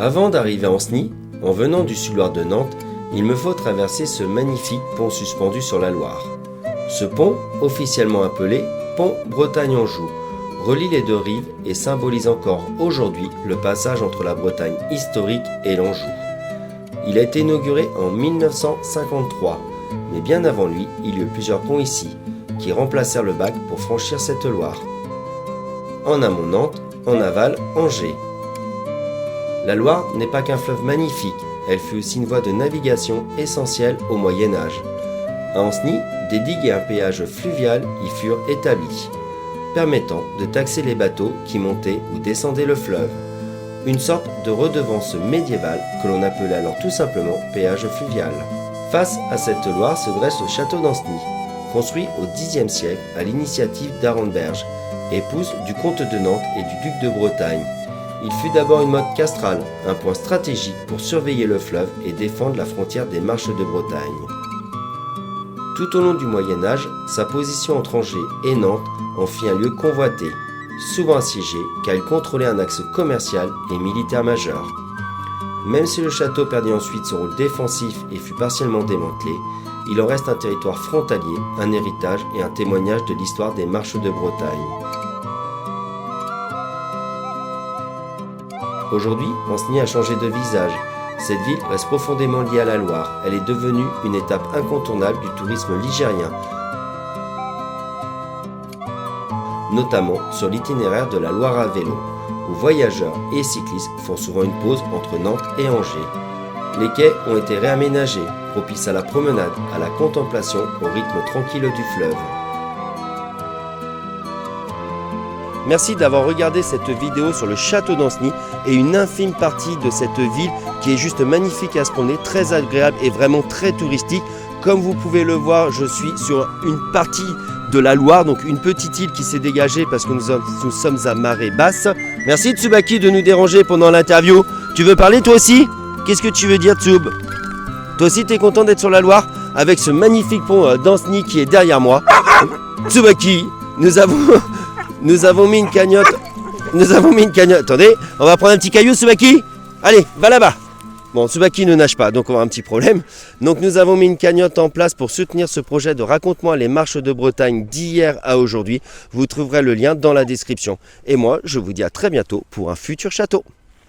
Avant d'arriver à Ancenis, en venant du sud-Loire de Nantes, il me faut traverser ce magnifique pont suspendu sur la Loire. Ce pont, officiellement appelé pont Bretagne-Anjou, relie les deux rives et symbolise encore aujourd'hui le passage entre la Bretagne historique et l'Anjou. Il a été inauguré en 1953, mais bien avant lui, il y eut plusieurs ponts ici, qui remplacèrent le bac pour franchir cette Loire. En amont Nantes, en aval Angers. La Loire n'est pas qu'un fleuve magnifique, elle fut aussi une voie de navigation essentielle au Moyen-Âge. À Ancenis, des digues et un péage fluvial y furent établis, permettant de taxer les bateaux qui montaient ou descendaient le fleuve. Une sorte de redevance médiévale que l'on appelait alors tout simplement péage fluvial. Face à cette Loire se dresse le château d'Ancenis, construit au Xe siècle à l'initiative d'Arenberg, épouse du comte de Nantes et du duc de Bretagne. Il fut d'abord une motte castrale, un point stratégique pour surveiller le fleuve et défendre la frontière des Marches de Bretagne. Tout au long du Moyen-Âge, sa position entre Angers et Nantes en fit un lieu convoité, souvent assiégé car il contrôlait un axe commercial et militaire majeur. Même si le château perdit ensuite son rôle défensif et fut partiellement démantelé, il en reste un territoire frontalier, un héritage et un témoignage de l'histoire des Marches de Bretagne. Aujourd'hui, Ancenis a changé de visage. Cette ville reste profondément liée à la Loire. Elle est devenue une étape incontournable du tourisme ligérien, notamment sur l'itinéraire de la Loire à vélo, où voyageurs et cyclistes font souvent une pause entre Nantes et Angers. Les quais ont été réaménagés, propices à la promenade, à la contemplation au rythme tranquille du fleuve. Merci d'avoir regardé cette vidéo sur le château d'Ancenis et une infime partie de cette ville qui est juste magnifique à se promener, très agréable et vraiment très touristique. Comme vous pouvez le voir, je suis sur une partie de la Loire, donc une petite île qui s'est dégagée parce que nous sommes à marée basse. Merci Tsubaki de nous déranger pendant l'interview. Tu veux parler toi aussi? Qu'est-ce que tu veux dire Tsub? Toi aussi tu es content d'être sur la Loire avec ce magnifique pont d'Ancenis qui est derrière moi. Tsubaki, nous avons mis une cagnotte. Attendez, on va prendre un petit caillou, Tsubaki. Allez, va là-bas. Bon, Tsubaki ne nage pas, donc on va avoir un petit problème. Donc nous avons mis une cagnotte en place pour soutenir ce projet de Raconte-moi les Marches de Bretagne d'hier à aujourd'hui. Vous trouverez le lien dans la description. Et moi, je vous dis à très bientôt pour un futur château.